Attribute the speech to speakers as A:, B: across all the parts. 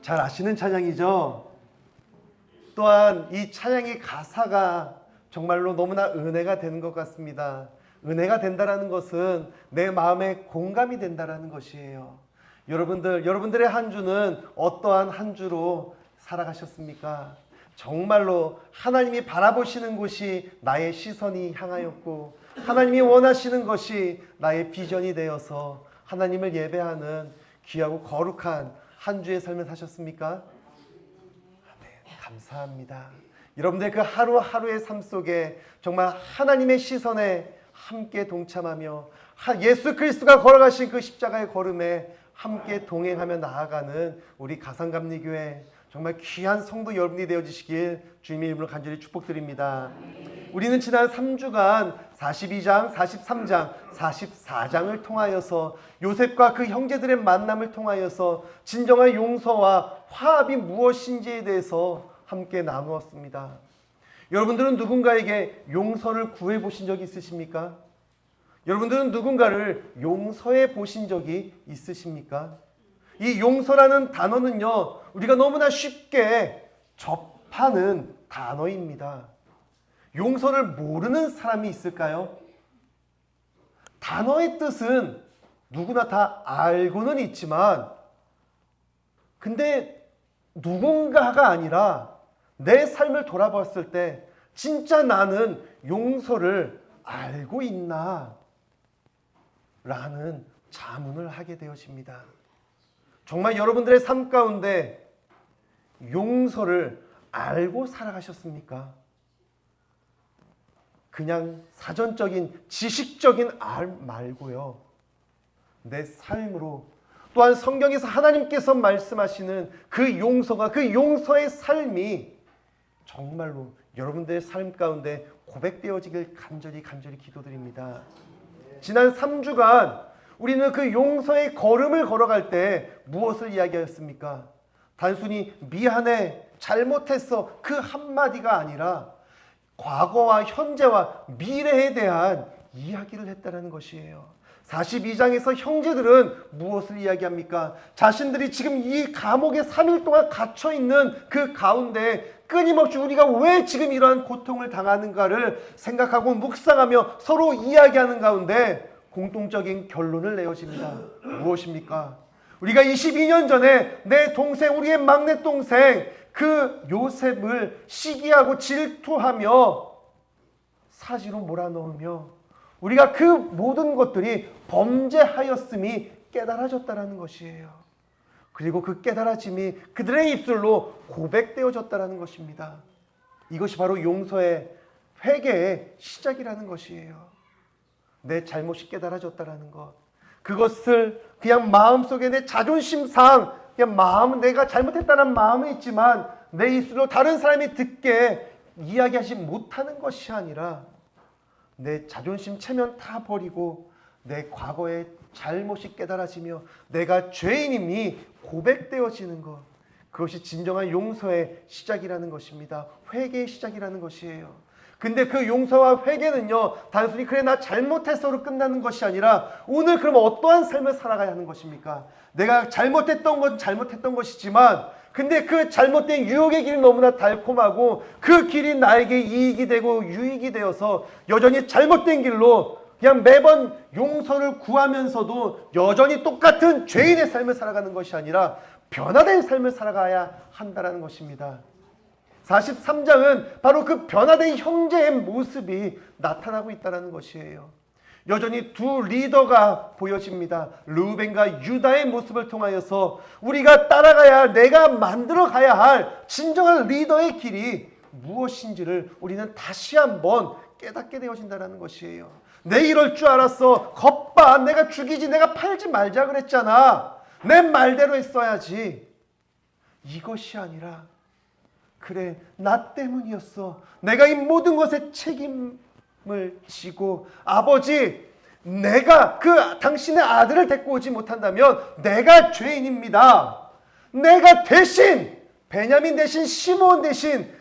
A: 잘 아시는 찬양이죠. 또한 이 찬양의 가사가 정말로 너무나 은혜가 되는 것 같습니다. 은혜가 된다라는 것은 내 마음에 공감이 된다라는 것이에요. 여러분들의 한 주는 어떠한 한 주로 살아가셨습니까? 정말로 하나님이 바라보시는 곳이 나의 시선이 향하였고, 하나님이 원하시는 것이 나의 비전이 되어서 하나님을 예배하는 귀하고 거룩한 한 주의 삶을 사셨습니까? 네, 감사합니다. 여러분들 그 하루하루의 삶 속에 정말 하나님의 시선에 함께 동참하며 예수 그리스도가 걸어가신 그 십자가의 걸음에 함께 동행하며 나아가는 우리 가상감리교회 정말 귀한 성도 여러분이 되어주시길 주님의 이름으로 간절히 축복드립니다. 우리는 지난 3주간 42장, 43장, 44장을 통하여서 요셉과 그 형제들의 만남을 통하여서 진정한 용서와 화합이 무엇인지에 대해서 함께 나누었습니다. 여러분들은 누군가에게 용서를 구해 보신 적이 있으십니까? 여러분들은 누군가를 용서해 보신 적이 있으십니까? 이 용서라는 단어는요, 우리가 너무나 쉽게 접하는 단어입니다. 용서를 모르는 사람이 있을까요? 단어의 뜻은 누구나 다 알고는 있지만, 근데 누군가가 아니라 내 삶을 돌아봤을 때 진짜 나는 용서를 알고 있나? 라는 자문을 하게 되어집니다. 정말 여러분들의 삶 가운데 용서를 알고 살아가셨습니까? 그냥 사전적인 지식적인 알 말고요, 내 삶으로, 또한 성경에서 하나님께서 말씀하시는 그 용서가, 그 용서의 삶이 정말로 여러분들의 삶 가운데 고백되어지길 간절히 기도드립니다. 지난 3주간 우리는 그 용서의 걸음을 걸어갈 때 무엇을 이야기하였습니까? 단순히 미안해, 잘못했어, 그 한마디가 아니라 과거와 현재와 미래에 대한 이야기를 했다는 것이에요. 42장에서 형제들은 무엇을 이야기합니까? 자신들이 지금 이 감옥에 3일 동안 갇혀있는 그 가운데 끊임없이 우리가 왜 지금 이러한 고통을 당하는가를 생각하고 묵상하며 서로 이야기하는 가운데 공통적인 결론을 내어집니다. 무엇입니까? 우리가 22년 전에 내 동생, 우리의 막내 동생 그 요셉을 시기하고 질투하며 사지로 몰아넣으며 우리가 그 모든 것들이 범죄하였음이 깨달아졌다는 것이에요. 그리고 그 깨달아짐이 그들의 입술로 고백되어졌다는 것입니다. 이것이 바로 용서의 회개의 시작이라는 것이에요. 내 잘못이 깨달아졌다는 것, 그것을 그냥 마음속에 내 자존심상 그냥 내가 잘못했다는 마음은 있지만 내 입술로 다른 사람이 듣게 이야기하지 못하는 것이 아니라 내 자존심 체면 다 버리고 내 과거의 잘못이 깨달아지며 내가 죄인임이 고백되어지는 것, 그것이 진정한 용서의 시작이라는 것입니다. 회개의 시작이라는 것이에요. 근데 그 용서와 회개는요, 단순히 그래 나 잘못했어로 끝나는 것이 아니라 오늘 그럼 어떠한 삶을 살아가야 하는 것입니까? 내가 잘못했던 건 잘못했던 것이지만 근데 그 잘못된 유혹의 길이 너무나 달콤하고 그 길이 나에게 이익이 되고 유익이 되어서 여전히 잘못된 길로 그냥 매번 용서를 구하면서도 여전히 똑같은 죄인의 삶을 살아가는 것이 아니라 변화된 삶을 살아가야 한다는 것입니다. 43장은 바로 그 변화된 형제의 모습이 나타나고 있다는 것이에요. 여전히 두 리더가 보여집니다. 르우벤과 유다의 모습을 통하여서 우리가 따라가야, 내가 만들어 가야 할 진정한 리더의 길이 무엇인지를 우리는 다시 한번 깨닫게 되어진다는 것이에요. 내 이럴 줄 알았어. 겉봐, 내가 죽이지, 내가 팔지 말자 그랬잖아. 내 말대로 했어야지. 이것이 아니라 그래, 나 때문이었어. 내가 이 모든 것에 책임을 지고, 아버지, 내가 당신의 아들을 데리고 오지 못한다면 내가 죄인입니다. 내가 대신, 베냐민 대신, 시몬 대신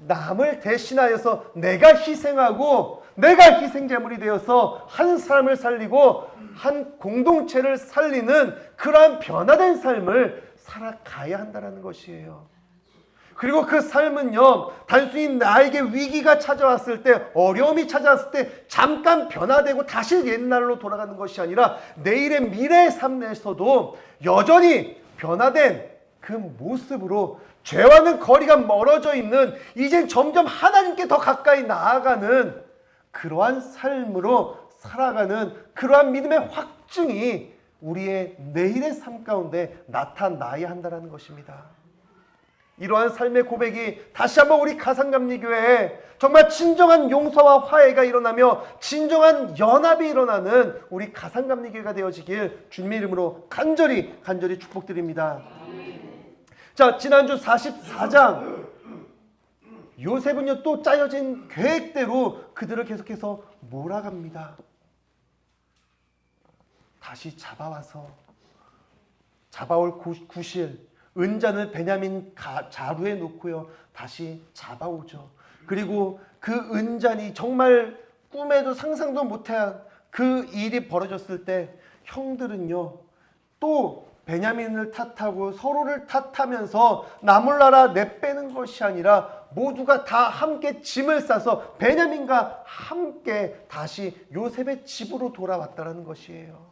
A: 남을 대신하여서 내가 희생하고 내가 희생제물이 되어서 한 사람을 살리고 한 공동체를 살리는 그러한 변화된 삶을 살아가야 한다는 것이에요. 그리고 그 삶은요, 단순히 나에게 위기가 찾아왔을 때, 어려움이 찾아왔을 때 잠깐 변화되고 다시 옛날로 돌아가는 것이 아니라 내일의 미래의 삶에서도 여전히 변화된 그 모습으로 죄와는 거리가 멀어져 있는, 이젠 점점 하나님께 더 가까이 나아가는 그러한 삶으로 살아가는 그러한 믿음의 확증이 우리의 내일의 삶 가운데 나타나야 한다는 것입니다. 이러한 삶의 고백이 다시 한번 우리 가상감리교회에 정말 진정한 용서와 화해가 일어나며 진정한 연합이 일어나는 우리 가상감리교회가 되어지길 주님의 이름으로 간절히 축복드립니다. 자, 지난주 44장 요셉은요 또 짜여진 계획대로 그들을 계속해서 몰아갑니다. 다시 잡아올 구실 은잔을 베냐민 자루에 놓고요 다시 잡아오죠. 그리고 그 은잔이 정말 꿈에도 상상도 못한 그 일이 벌어졌을 때 형들은요 또 베냐민을 탓하고 서로를 탓하면서 나몰라라 내빼는 것이 아니라 모두가 다 함께 짐을 싸서 베냐민과 함께 다시 요셉의 집으로 돌아왔다는 것이에요.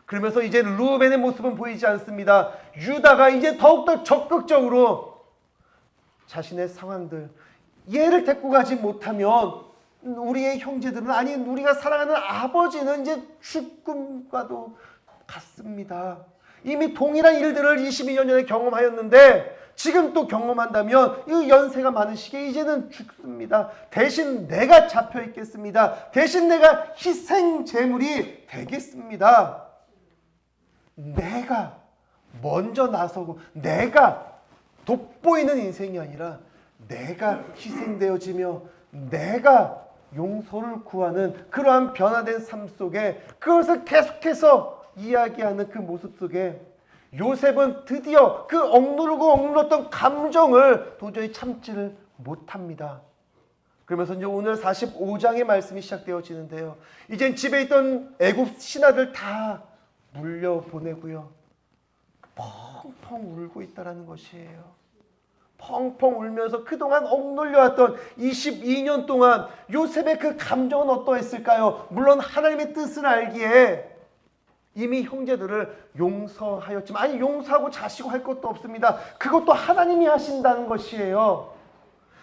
A: 그러면서 이제 루벤의 모습은 보이지 않습니다. 유다가 이제 더욱더 적극적으로 자신의 상황들, 얘를 데리고 가지 못하면 우리의 형제들은, 아니 우리가 사랑하는 아버지는 이제 죽음과도 같습니다. 이미 동일한 일들을 22년 전에 경험하였는데 지금 또 경험한다면 이 연세가 많은 시기에 이제는 죽습니다. 대신 내가 잡혀 있겠습니다. 대신 내가 희생 제물이 되겠습니다. 내가 먼저 나서고 내가 돋보이는 인생이 아니라 내가 희생되어지며 내가 용서를 구하는 그러한 변화된 삶 속에 그것을 계속해서 이야기하는 그 모습 속에 요셉은 드디어 그 억눌렀던 감정을 도저히 참지를 못합니다. 그러면서 이제 오늘 45장의 말씀이 시작되어지는데요. 이젠 집에 있던 애굽 신하들 다 물려보내고요. 펑펑 울고 있다는 것이에요. 펑펑 울면서 그동안 억눌려왔던 22년 동안 요셉의 그 감정은 어떠했을까요? 물론 하나님의 뜻을 알기에 이미 형제들을 용서하였지만, 아니 용서하고 자시고 할 것도 없습니다. 그것도 하나님이 하신다는 것이에요.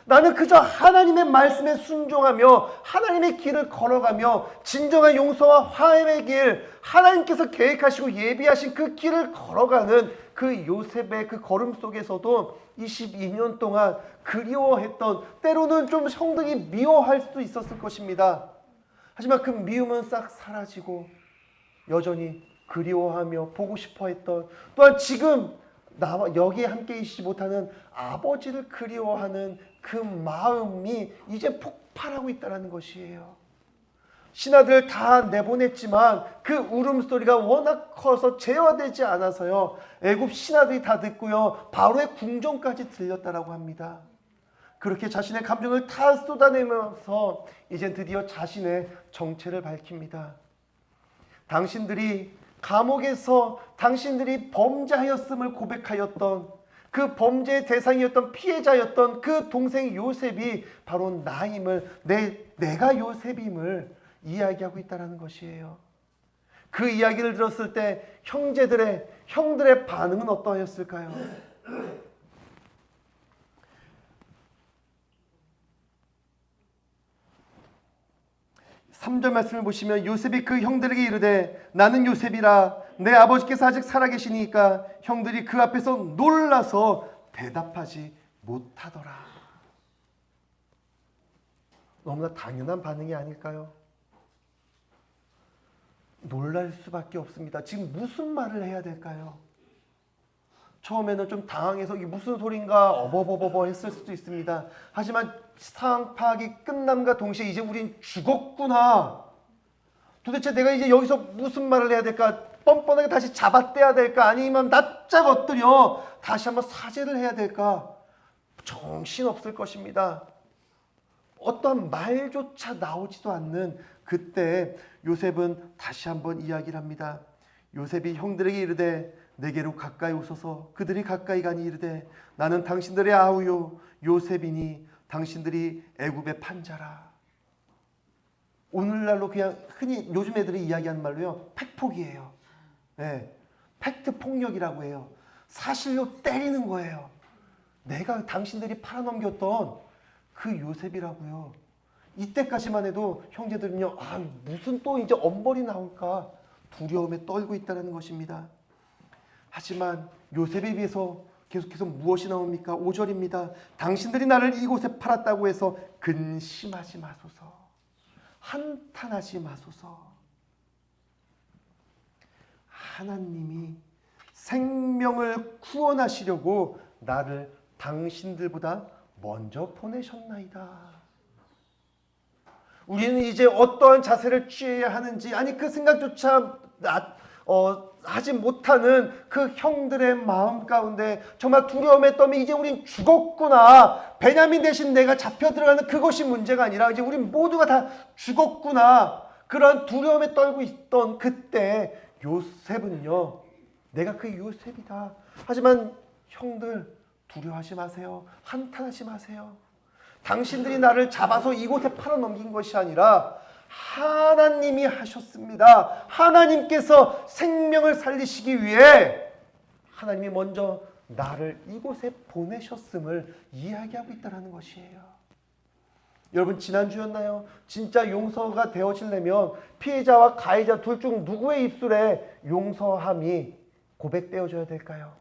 A: 나는 그저 하나님의 말씀에 순종하며 하나님의 길을 걸어가며 진정한 용서와 화해의 길, 하나님께서 계획하시고 예비하신 그 길을 걸어가는 그 요셉의 그 걸음 속에서도 22년 동안 그리워했던, 때로는 좀 형들이 미워할 수도 있었을 것입니다. 하지만 그 미움은 싹 사라지고 여전히 그리워하며 보고 싶어했던, 또한 지금 나와 여기에 함께 있지 못하는 아버지를 그리워하는 그 마음이 이제 폭발하고 있다는 것이에요. 신하들 다 내보냈지만 그 울음소리가 워낙 커서 제어되지 않아서요 애굽 신하들이 다 듣고요 바로의 궁정까지 들렸다라고 합니다. 그렇게 자신의 감정을 다 쏟아내면서 이제 드디어 자신의 정체를 밝힙니다. 당신들이 감옥에서 당신들이 범죄하였음을 고백하였던 그 범죄의 대상이었던 피해자였던 그 동생 요셉이 바로 나임을, 내가 요셉임을 이야기하고 있다는 것이에요. 그 이야기를 들었을 때 형들의 반응은 어떠하였을까요? 3절 말씀을 보시면 요셉이 그 형들에게 이르되 나는 요셉이라 내 아버지께서 아직 살아계시니까 형들이 그 앞에서 놀라서 대답하지 못하더라. 너무나 당연한 반응이 아닐까요? 놀랄 수밖에 없습니다. 지금 무슨 말을 해야 될까요? 처음에는 좀 당황해서 이게 무슨 소린가 어버버버버 했을 수도 있습니다. 하지만 상황 파악이 끝남과 동시에 이제 우린 죽었구나. 도대체 내가 이제 여기서 무슨 말을 해야 될까? 뻔뻔하게 다시 잡아떼야 될까? 아니면 납작 엎드려 다시 한번 사죄를 해야 될까? 정신없을 것입니다. 어떠한 말조차 나오지도 않는 그때 요셉은 다시 한번 이야기를 합니다. 요셉이 형들에게 이르되 내게로 가까이 오소서. 그들이 가까이 가니 이르되 나는 당신들의 아우요 요셉이니 당신들이 애굽의 판자라. 오늘날로 그냥 흔히 요즘 애들이 이야기하는 말로요, 팩폭이에요. 네, 팩트 폭력이라고 해요. 사실로 때리는 거예요. 내가 당신들이 팔아넘겼던 그 요셉이라고요. 이때까지만 해도 형제들은요, 무슨 또 이제 엄벌이 나올까 두려움에 떨고 있다는 것입니다. 하지만 요셉에 비해서 계속해서 무엇이 나옵니까? 5절입니다. 당신들이 나를 이곳에 팔았다고 해서 근심하지 마소서. 한탄하지 마소서. 하나님이 생명을 구원하시려고 나를 당신들보다 먼저 보내셨나이다. 우리는 이제 어떠한 자세를 취해야 하는지, 그 생각조차 하지 못하는 그 형들의 마음 가운데 정말 두려움에 떨면 이제 우린 죽었구나. 베냐민 대신 내가 잡혀 들어가는 그것이 문제가 아니라 이제 우리 모두가 다 죽었구나. 그런 두려움에 떨고 있던 그때 요셉은요, 내가 그 요셉이다. 하지만 형들 두려워하지 마세요. 한탄하지 마세요. 당신들이 나를 잡아서 이곳에 팔아넘긴 것이 아니라 하나님이 하셨습니다. 하나님께서 생명을 살리시기 위해 하나님이 먼저 나를 이곳에 보내셨음을 이야기하고 있다는 것이에요. 여러분, 지난주였나요? 진짜 용서가 되어지려면 피해자와 가해자 둘 중 누구의 입술에 용서함이 고백되어져야 될까요?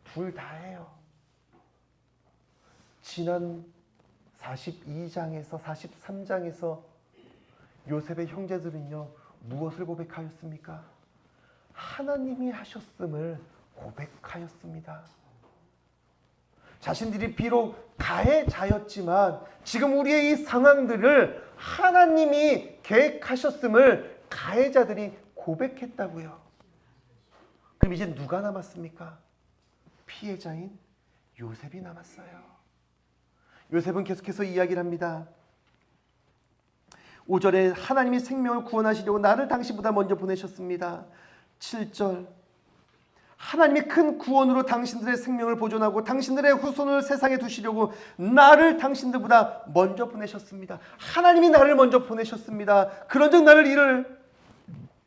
A: 둘 다예요. 지난 42장에서 43장에서 요셉의 형제들은요, 무엇을 고백하였습니까? 하나님이 하셨음을 고백하였습니다. 자신들이 비록 가해자였지만 지금 우리의 이 상황들을 하나님이 계획하셨음을 가해자들이 고백했다고요. 그럼 이제 누가 남았습니까? 피해자인 요셉이 남았어요. 요셉은 계속해서 이야기를 합니다. 5절에 하나님이 생명을 구원하시려고 나를 당신보다 먼저 보내셨습니다. 7절, 하나님이 큰 구원으로 당신들의 생명을 보존하고 당신들의 후손을 세상에 두시려고 나를 당신들보다 먼저 보내셨습니다. 하나님이 나를 먼저 보내셨습니다. 그런즉 나를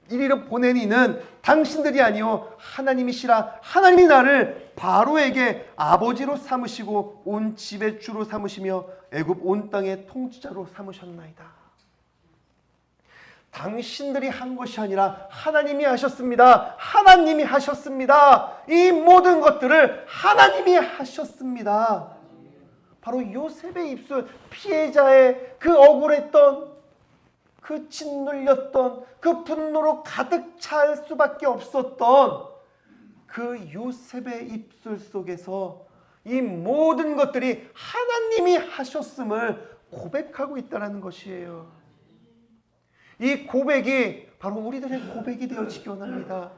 A: 이리로 보낸 이는 당신들이 아니요 하나님이시라. 하나님이 나를 바로에게 아버지로 삼으시고 온 집의 주로 삼으시며 애굽 온 땅의 통치자로 삼으셨나이다. 당신들이 한 것이 아니라 하나님이 하셨습니다. 하나님이 하셨습니다. 이 모든 것들을 하나님이 하셨습니다. 바로 요셉의 입술, 피해자의 그 억울했던, 그 짓눌렸던, 그 분노로 가득 찰 수밖에 없었던 그 요셉의 입술 속에서 이 모든 것들이 하나님이 하셨음을 고백하고 있다는 것이에요. 이 고백이 바로 우리들의 고백이 되어지기 원합니다.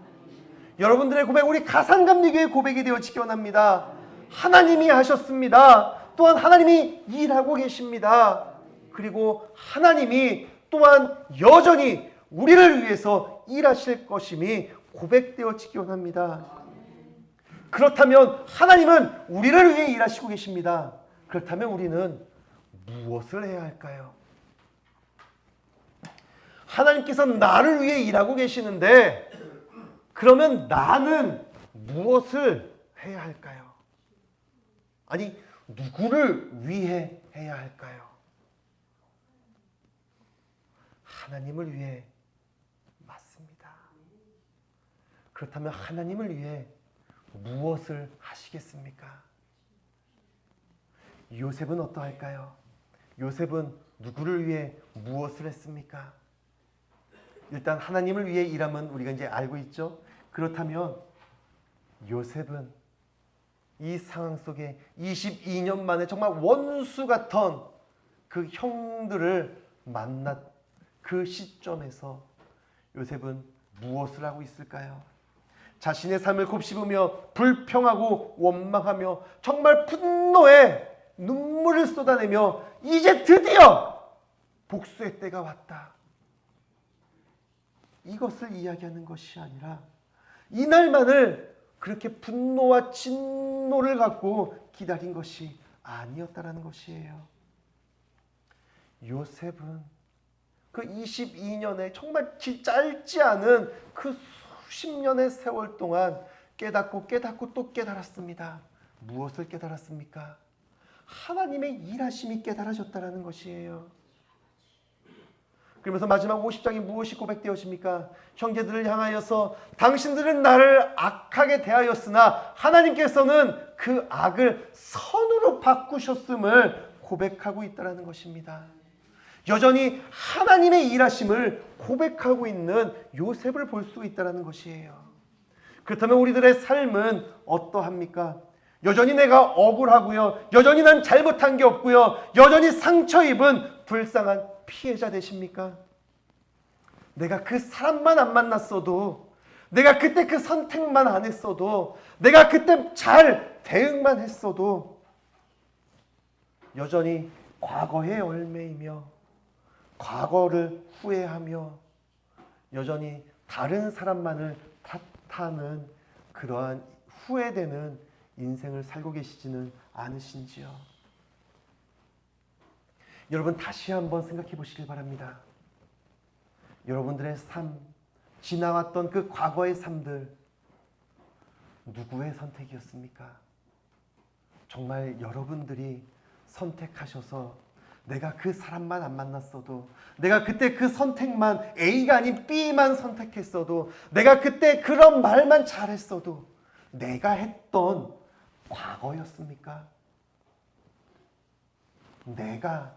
A: 여러분들의 고백, 우리 가산감리교의 고백이 되어지기 원합니다. 하나님이 하셨습니다. 또한 하나님이 일하고 계십니다. 그리고 하나님이 또한 여전히 우리를 위해서 일하실 것임이 고백되어지기 원합니다. 그렇다면 하나님은 우리를 위해 일하시고 계십니다. 그렇다면 우리는 무엇을 해야 할까요? 하나님께서 나를 위해 일하고 계시는데 그러면 나는 무엇을 해야 할까요? 아니, 누구를 위해 해야 할까요? 하나님을 위해 맞습니다. 그렇다면 하나님을 위해 무엇을 하시겠습니까? 요셉은 어떠할까요? 요셉은 누구를 위해 무엇을 했습니까? 일단 하나님을 위해 일함은 우리가 이제 알고 있죠. 그렇다면 요셉은 이 상황 속에 22년 만에 정말 원수 같은 그 형들을 만났 그 시점에서 요셉은 무엇을 하고 있을까요? 자신의 삶을 곱씹으며 불평하고 원망하며 정말 분노에 눈물을 쏟아내며 이제 드디어 복수의 때가 왔다. 이것을 이야기하는 것이 아니라 이날만을 그렇게 분노와 진노를 갖고 기다린 것이 아니었다라는 것이에요. 요셉은 그 22년의 정말 짧지 않은 그 수십 년의 세월 동안 깨닫고 또 깨달았습니다. 무엇을 깨달았습니까? 하나님의 일하심이 깨달아졌다라는 것이에요. 그러면서 마지막 50장이 무엇이 고백되어집니까? 형제들을 향하여서 당신들은 나를 악하게 대하였으나 하나님께서는 그 악을 선으로 바꾸셨음을 고백하고 있다는 것입니다. 여전히 하나님의 일하심을 고백하고 있는 요셉을 볼 수 있다는 것이에요. 그렇다면 우리들의 삶은 어떠합니까? 여전히 내가 억울하고요. 여전히 난 잘못한 게 없고요. 여전히 상처 입은 불쌍한 피해자 되십니까? 내가 그 사람만 안 만났어도, 내가 그때 그 선택만 안 했어도, 내가 그때 잘 대응만 했어도 여전히 과거의 열매이며 과거를 후회하며 여전히 다른 사람만을 탓하는 그러한 후회되는 인생을 살고 계시지는 않으신지요? 여러분 다시 한번 생각해 보시길 바랍니다. 여러분들의 삶, 지나왔던 그 과거의 삶들 누구의 선택이었습니까? 정말 여러분들이 선택하셔서 내가 그 사람만 안 만났어도, 내가 그때 그 선택만 A가 아닌 B만 선택했어도, 내가 그때 그런 말만 잘했어도 내가 했던 과거였습니까? 내가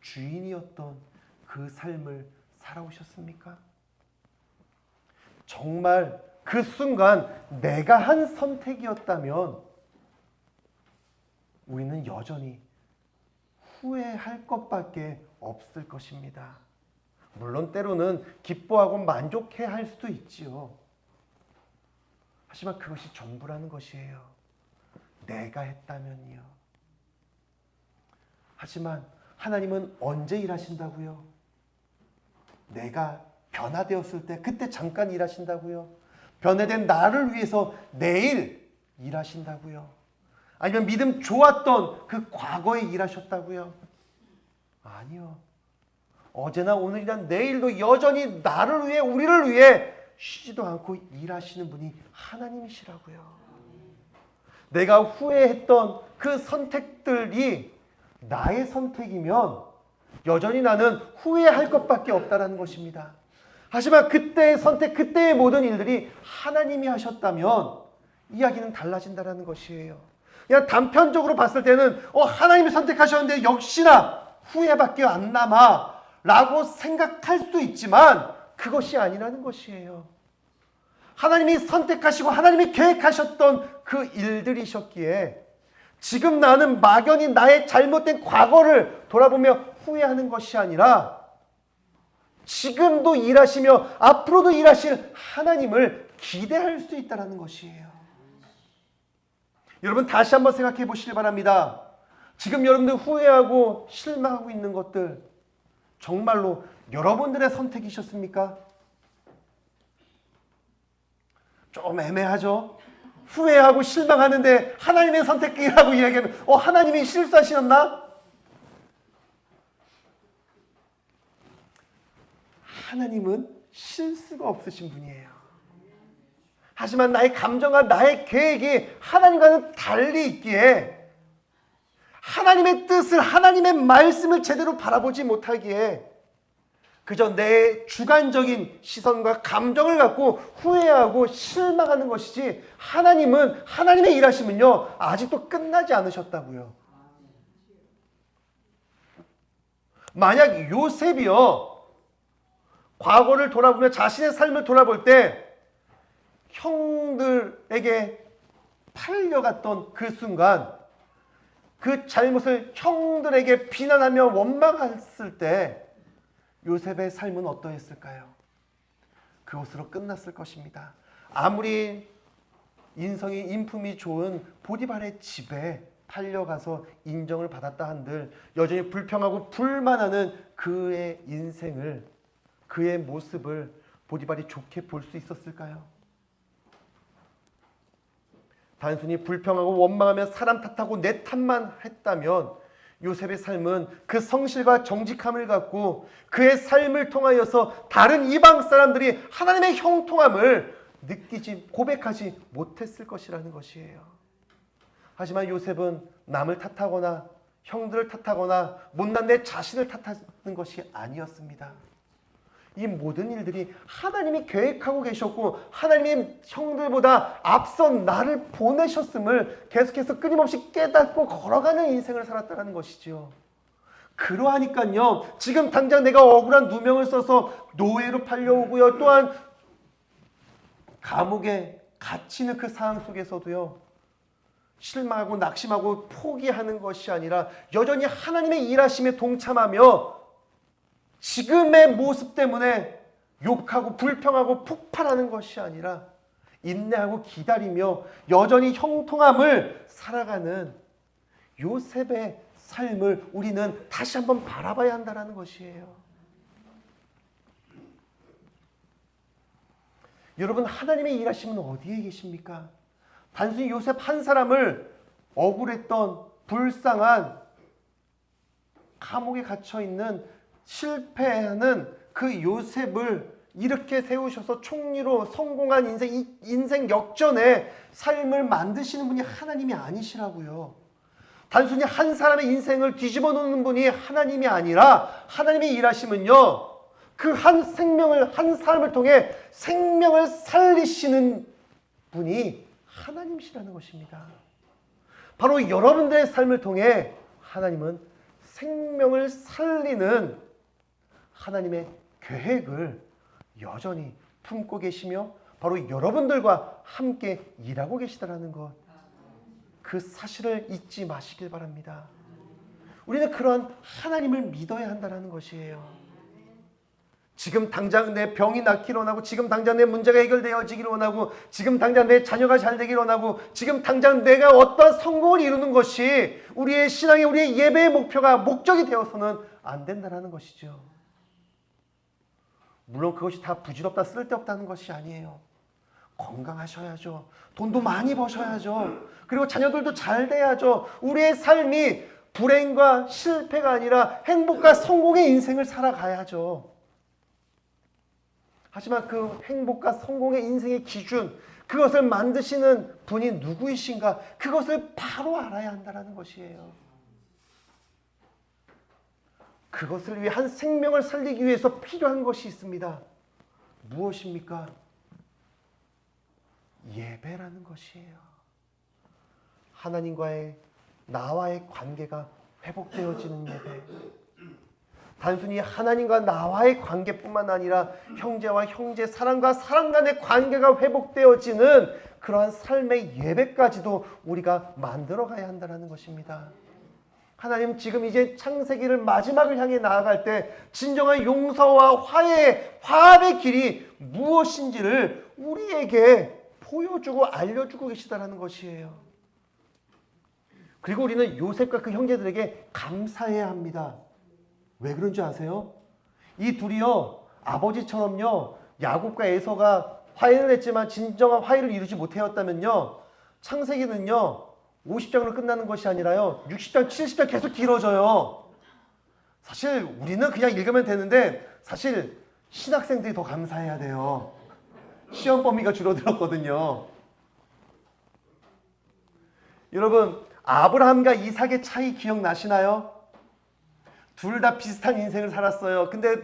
A: 주인이었던 그 삶을 살아오셨습니까? 정말 그 순간 내가 한 선택이었다면 우리는 여전히 후회할 것밖에 없을 것입니다. 물론 때로는 기뻐하고 만족해야 할 수도 있지요. 하지만 그것이 전부라는 것이에요. 내가 했다면요. 하지만 하나님은 언제 일하신다고요? 내가 변화되었을 때 그때 잠깐 일하신다고요? 변화된 나를 위해서 내일 일하신다고요? 아니면 믿음 좋았던 그 과거에 일하셨다고요? 아니요. 어제나 오늘이나 내일도 여전히 나를 위해, 우리를 위해 쉬지도 않고 일하시는 분이 하나님이시라고요. 내가 후회했던 그 선택들이 나의 선택이면 여전히 나는 후회할 것밖에 없다는 것입니다. 하지만 그때의 선택, 그때의 모든 일들이 하나님이 하셨다면 이야기는 달라진다는 것이에요. 그냥 단편적으로 봤을 때는 하나님이 선택하셨는데 역시나 후회밖에 안 남아 라고 생각할 수도 있지만 그것이 아니라는 것이에요. 하나님이 선택하시고 하나님이 계획하셨던 그 일들이셨기에 지금 나는 막연히 나의 잘못된 과거를 돌아보며 후회하는 것이 아니라 지금도 일하시며 앞으로도 일하실 하나님을 기대할 수 있다는 것이에요. 여러분 다시 한번 생각해 보시기 바랍니다. 지금 여러분들 후회하고 실망하고 있는 것들 정말로 여러분들의 선택이셨습니까? 좀 애매하죠? 후회하고 실망하는데 하나님의 선택이라고 이야기하면 하나님이 실수하셨나? 하나님은 실수가 없으신 분이에요. 하지만 나의 감정과 나의 계획이 하나님과는 달리 있기에 하나님의 뜻을, 하나님의 말씀을 제대로 바라보지 못하기에 그저 내 주관적인 시선과 감정을 갖고 후회하고 실망하는 것이지 하나님은, 하나님의 일하심은요 아직도 끝나지 않으셨다고요. 만약 요셉이요 과거를 돌아보며 자신의 삶을 돌아볼 때 형들에게 팔려갔던 그 순간 그 잘못을 형들에게 비난하며 원망했을 때 요셉의 삶은 어떠했을까요? 그것으로 끝났을 것입니다. 아무리 인품이 좋은 보디발의 집에 팔려가서 인정을 받았다 한들 여전히 불평하고 불만하는 그의 인생을, 그의 모습을 보디발이 좋게 볼 수 있었을까요? 단순히 불평하고 원망하며 사람 탓하고 내 탓만 했다면 요셉의 삶은 그 성실과 정직함을 갖고 그의 삶을 통하여서 다른 이방 사람들이 하나님의 형통함을 느끼지 고백하지 못했을 것이라는 것이에요. 하지만 요셉은 남을 탓하거나 형들을 탓하거나 못난 내 자신을 탓하는 것이 아니었습니다. 이 모든 일들이 하나님이 계획하고 계셨고 하나님이 형들보다 앞선 나를 보내셨음을 계속해서 끊임없이 깨닫고 걸어가는 인생을 살았다는 것이지요. 그러하니까요, 지금 당장 내가 억울한 누명을 써서 노예로 팔려오고요, 또한 감옥에 갇히는 그 상황 속에서도요, 실망하고 낙심하고 포기하는 것이 아니라 여전히 하나님의 일하심에 동참하며 지금의 모습 때문에 욕하고 불평하고 폭발하는 것이 아니라 인내하고 기다리며 여전히 형통함을 살아가는 요셉의 삶을 우리는 다시 한번 바라봐야 한다는 것이에요. 여러분, 하나님의 일하심은 어디에 계십니까? 단순히 요셉 한 사람을 억울했던 불쌍한 감옥에 갇혀있는 실패하는 그 요셉을 이렇게 세우셔서 총리로 성공한 인생 역전의 삶을 만드시는 분이 하나님이 아니시라고요. 단순히 한 사람의 인생을 뒤집어 놓는 분이 하나님이 아니라 하나님의 일하심은요, 그 한 생명을, 한 사람을 통해 생명을 살리시는 분이 하나님이시라는 것입니다. 바로 여러분들의 삶을 통해 하나님은 생명을 살리는 하나님의 계획을 여전히 품고 계시며 바로 여러분들과 함께 일하고 계시다는 것, 그 사실을 잊지 마시길 바랍니다. 우리는 그러한 하나님을 믿어야 한다는 것이에요. 지금 당장 내 병이 낫기를 원하고, 지금 당장 내 문제가 해결되어지기를 원하고, 지금 당장 내 자녀가 잘 되기를 원하고, 지금 당장 내가 어떤 성공을 이루는 것이 우리의 신앙의, 우리의 예배의 목적이 되어서는 안 된다는 것이죠. 물론 그것이 다 부질없다, 쓸데없다는 것이 아니에요. 건강하셔야죠. 돈도 많이 버셔야죠. 그리고 자녀들도 잘 돼야죠. 우리의 삶이 불행과 실패가 아니라 행복과 성공의 인생을 살아가야죠. 하지만 그 행복과 성공의 인생의 기준, 그것을 만드시는 분이 누구이신가, 그것을 바로 알아야 한다는 것이에요. 그것을 위해 한 생명을 살리기 위해서 필요한 것이 있습니다. 무엇입니까? 예배라는 것이에요. 하나님과의, 나와의 관계가 회복되어지는 예배. 단순히 하나님과 나와의 관계뿐만 아니라 형제와 형제, 사람과 사람 간의 관계가 회복되어지는 그러한 삶의 예배까지도 우리가 만들어가야 한다는 것입니다. 하나님, 지금 이제 창세기를 마지막을 향해 나아갈 때 진정한 용서와 화합의 길이 무엇인지를 우리에게 보여주고 알려주고 계시다는 것이에요. 그리고 우리는 요셉과 그 형제들에게 감사해야 합니다. 왜 그런 줄 아세요? 이 둘이요, 아버지처럼요, 야곱과 에서가 화해를 했지만 진정한 화해를 이루지 못하였다면요, 창세기는요 50장으로 끝나는 것이 아니라요 60장, 70장 계속 길어져요. 사실 우리는 그냥 읽으면 되는데 사실 신학생들이 더 감사해야 돼요. 시험 범위가 줄어들었거든요. 여러분, 아브라함과 이삭의 차이 기억나시나요? 둘 다 비슷한 인생을 살았어요. 근데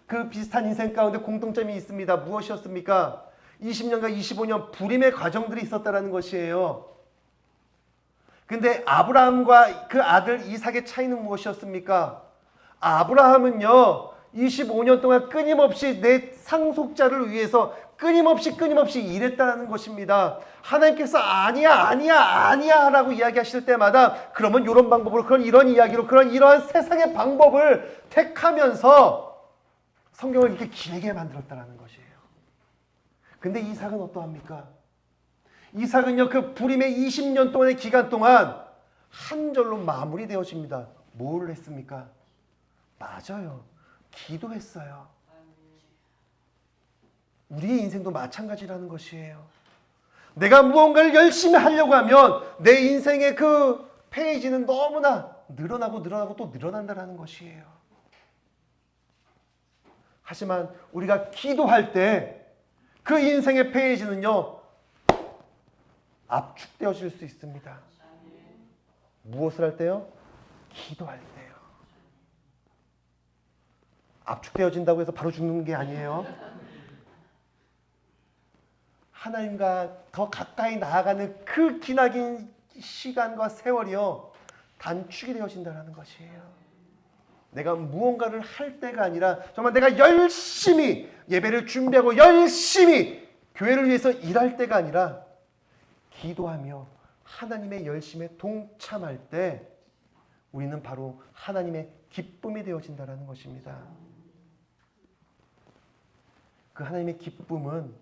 A: 그 비슷한 인생 가운데 공통점이 있습니다. 무엇이었습니까? 20년과 25년 불임의 과정들이 있었다는 것이에요. 근데 아브라함과 그 아들 이삭의 차이는 무엇이었습니까? 아브라함은요 25년 동안 끊임없이 내 상속자를 위해서 끊임없이 일했다는 것입니다. 하나님께서 아니야 라고 이야기하실 때마다 그러면 이런 방법으로, 그런 이런 이야기로, 그런 이러한 세상의 방법을 택하면서 성경을 이렇게 길게 만들었다는 것이에요. 근데 이삭은 어떠합니까? 이삭은요 그 불임의 20년 동안의 기간 동안 한 절로 마무리되어집니다. 뭘 했습니까? 맞아요. 기도했어요. 우리의 인생도 마찬가지라는 것이에요. 내가 무언가를 열심히 하려고 하면 내 인생의 그 페이지는 너무나 늘어나고 또 늘어난다는 것이에요. 하지만 우리가 기도할 때 그 인생의 페이지는요, 압축되어질 수 있습니다. 무엇을 할 때요? 기도할 때요. 압축되어진다고 해서 바로 죽는 게 아니에요. 하나님과 더 가까이 나아가는 그 기나긴 시간과 세월이요, 단축이 되어진다는 것이에요. 내가 무언가를 할 때가 아니라 정말 내가 열심히 예배를 준비하고 열심히 교회를 위해서 일할 때가 아니라 기도하며 하나님의 열심에 동참할 때 우리는 바로 하나님의 기쁨이 되어진다는 것입니다. 그 하나님의 기쁨은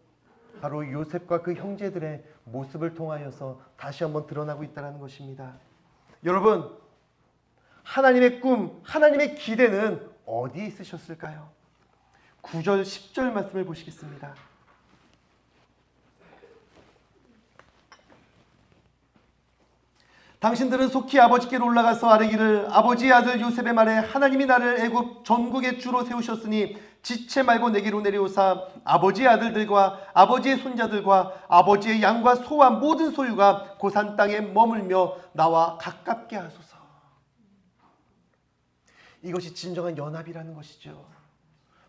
A: 바로 요셉과 그 형제들의 모습을 통하여서 다시 한번 드러나고 있다는 것입니다. 여러분, 하나님의 꿈, 하나님의 기대는 어디에 있으셨을까요? 9절, 10절 말씀을 보시겠습니다. 당신들은 속히 아버지께로 올라가서 아뢰기를 아버지의 아들 요셉의 말에 하나님이 나를 애굽 전국의 주로 세우셨으니 지체 말고 내게로 내려오사 아버지의 아들들과 아버지의 손자들과 아버지의 양과 소와 모든 소유가 고산 땅에 머물며 나와 가깝게 하소서. 이것이 진정한 연합이라는 것이죠.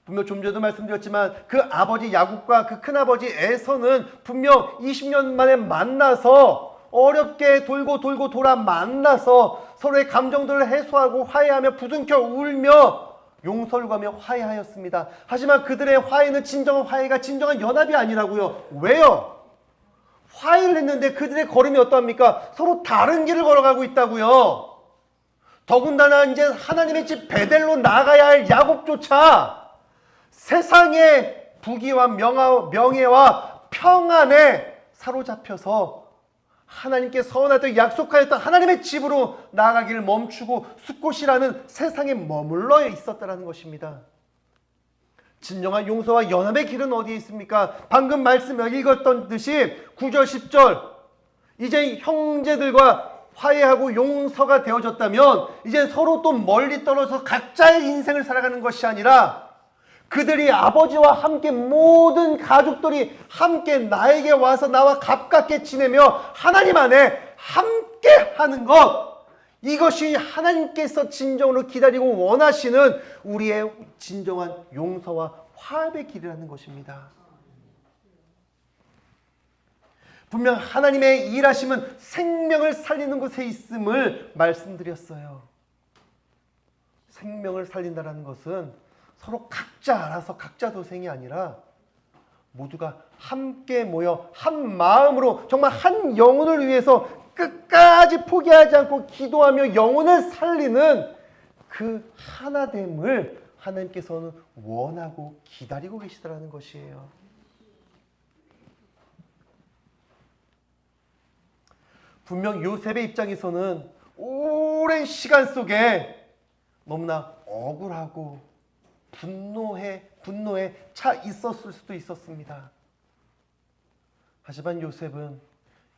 A: 분명 좀 전에도 말씀드렸지만 그 아버지 야곱과 그 큰아버지 에서는 분명 20년 만에 만나서 어렵게 돌고 돌아 만나서 서로의 감정들을 해소하고 화해하며 부둥켜 울며 용서를 구하며 화해하였습니다. 하지만 그들의 화해는 진정한 화해가 진정한 연합이 아니라고요. 왜요? 화해를 했는데 그들의 걸음이 어떠합니까? 서로 다른 길을 걸어가고 있다고요. 더군다나 이제 하나님의 집 베델로 나가야 할 야곱조차 세상의 부귀와 명예와 평안에 사로잡혀서 하나님께 서원하였던 약속하였던 하나님의 집으로 나아가기를 멈추고 숫곳이라는 세상에 머물러 있었다는 것입니다. 진정한 용서와 연합의 길은 어디에 있습니까? 방금 말씀 읽었던 듯이 9절 10절 이제 형제들과 화해하고 용서가 되어졌다면 이제 서로 또 멀리 떨어져서 각자의 인생을 살아가는 것이 아니라 그들이 아버지와 함께 모든 가족들이 함께 나에게 와서 나와 가깝게 지내며 하나님 안에 함께 하는 것, 이것이 하나님께서 진정으로 기다리고 원하시는 우리의 진정한 용서와 화합의 길이라는 것입니다. 분명 하나님의 일하심은 생명을 살리는 곳에 있음을 말씀드렸어요. 생명을 살린다는 것은 서로 각자 알아서 각자 도생이 아니라 모두가 함께 모여 한 마음으로 정말 한 영혼을 위해서 끝까지 포기하지 않고 기도하며 영혼을 살리는 그 하나됨을 하나님께서는 원하고 기다리고 계시다는 것이에요. 분명 요셉의 입장에서는 오랜 시간 속에 너무나 억울하고 분노에 차 있었을 수도 있었습니다. 하지만 요셉은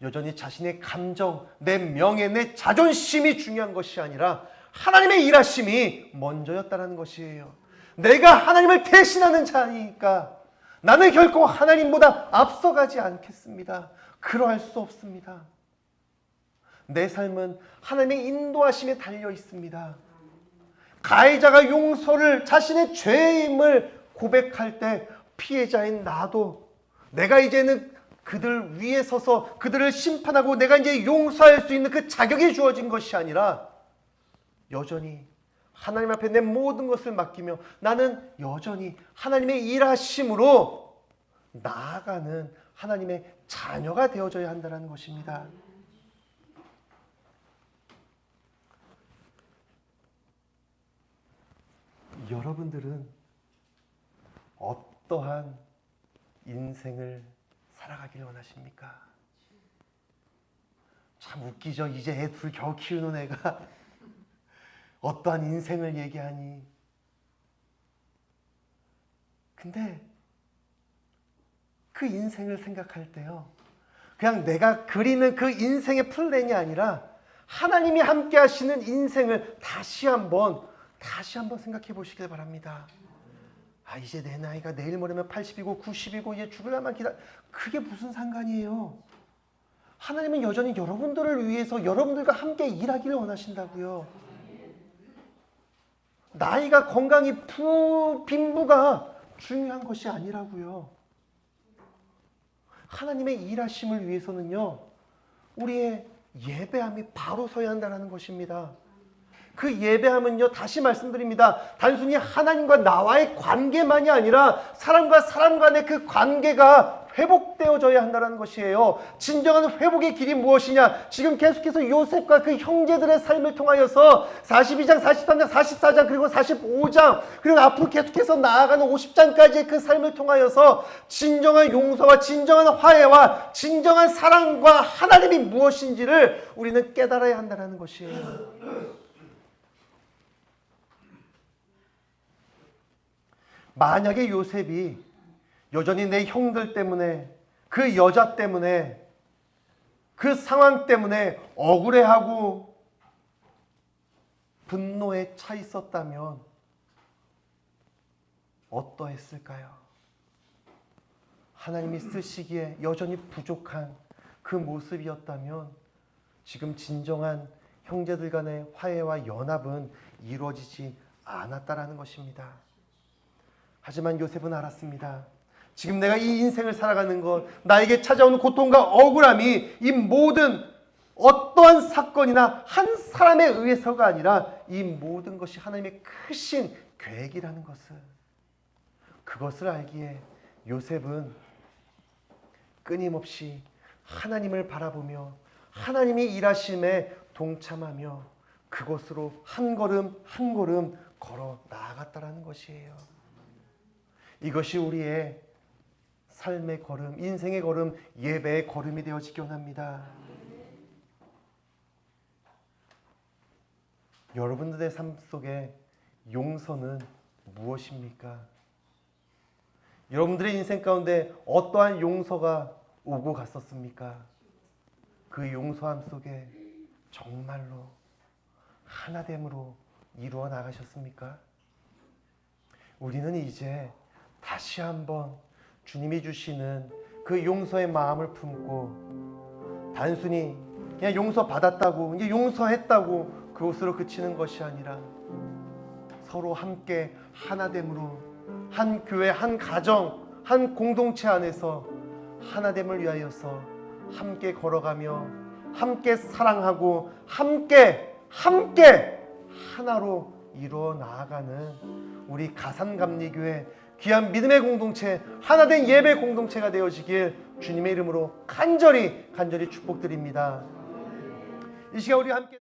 A: 여전히 자신의 감정, 내 명예, 내 자존심이 중요한 것이 아니라 하나님의 일하심이 먼저였다는 것이에요. 내가 하나님을 대신하는 자니까 나는 결코 하나님보다 앞서가지 않겠습니다. 그러할 수 없습니다. 내 삶은 하나님의 인도하심에 달려 있습니다. 가해자가 용서를 자신의 죄임을 고백할 때 피해자인 나도 내가 이제는 그들 위에 서서 그들을 심판하고 내가 이제 용서할 수 있는 그 자격이 주어진 것이 아니라 여전히 하나님 앞에 내 모든 것을 맡기며 나는 여전히 하나님의 일하심으로 나아가는 하나님의 자녀가 되어져야 한다는 것입니다. 여러분들은 어떠한 인생을 살아가길 원하십니까? 참 웃기죠. 이제 애 둘 겨우 키우는 애가 어떠한 인생을 얘기하니. 근데 그 인생을 생각할 때요, 그냥 내가 그리는 그 인생의 플랜이 아니라 하나님이 함께 하시는 인생을 다시 한번 생각해 보시길 바랍니다. 이제 내 나이가 내일 모레면 80이고 90이고 이제 죽으려면 그게 무슨 상관이에요? 하나님은 여전히 여러분들을 위해서 여러분들과 함께 일하기를 원하신다고요. 나이가 건강이 빈부가 중요한 것이 아니라고요. 하나님의 일하심을 위해서는요, 우리의 예배함이 바로 서야 한다는 것입니다. 그 예배함은요, 다시 말씀드립니다, 단순히 하나님과 나와의 관계만이 아니라 사람과 사람 간의 그 관계가 회복되어져야 한다는 것이에요. 진정한 회복의 길이 무엇이냐? 지금 계속해서 요셉과 그 형제들의 삶을 통하여서 42장, 43장, 44장 그리고 45장 그리고 앞으로 계속해서 나아가는 50장까지의 그 삶을 통하여서 진정한 용서와 진정한 화해와 진정한 사랑과 하나님이 무엇인지를 우리는 깨달아야 한다는 것이에요. 만약에 요셉이 여전히 내 형들 때문에, 그 여자 때문에, 그 상황 때문에 억울해하고 분노에 차 있었다면 어떠했을까요? 하나님이 쓰시기에 여전히 부족한 그 모습이었다면 지금 진정한 형제들 간의 화해와 연합은 이루어지지 않았다라는 것입니다. 하지만 요셉은 알았습니다. 지금 내가 이 인생을 살아가는 것, 나에게 찾아오는 고통과 억울함이 이 모든 어떠한 사건이나 한 사람에 의해서가 아니라 이 모든 것이 하나님의 크신 계획이라는 것을, 그것을 알기에 요셉은 끊임없이 하나님을 바라보며 하나님이 일하심에 동참하며 그곳으로 한 걸음 한 걸음 걸어 나아갔다라는 것이에요. 이것이 우리의 삶의 걸음, 인생의 걸음, 예배의 걸음이 되어지기 원합니다. 여러분들의 삶 속에 용서는 무엇입니까? 여러분들의 인생 가운데 어떠한 용서가 오고 갔었습니까? 그 용서함 속에 정말로 하나됨으로 이루어 나가셨습니까? 우리는 이제 다시 한번 주님이 주시는 그 용서의 마음을 품고 단순히 그냥 용서받았다고, 이제 용서했다고 그것으로 그치는 것이 아니라 서로 함께 하나됨으로 한 교회, 한 가정, 한 공동체 안에서 하나됨을 위하여서 함께 걸어가며 함께 사랑하고 함께 하나로 이루어 나아가는 우리 가산감리교회 귀한 믿음의 공동체, 하나된 예배 공동체가 되어지길 주님의 이름으로 간절히 축복드립니다. 이 시간 우리 함께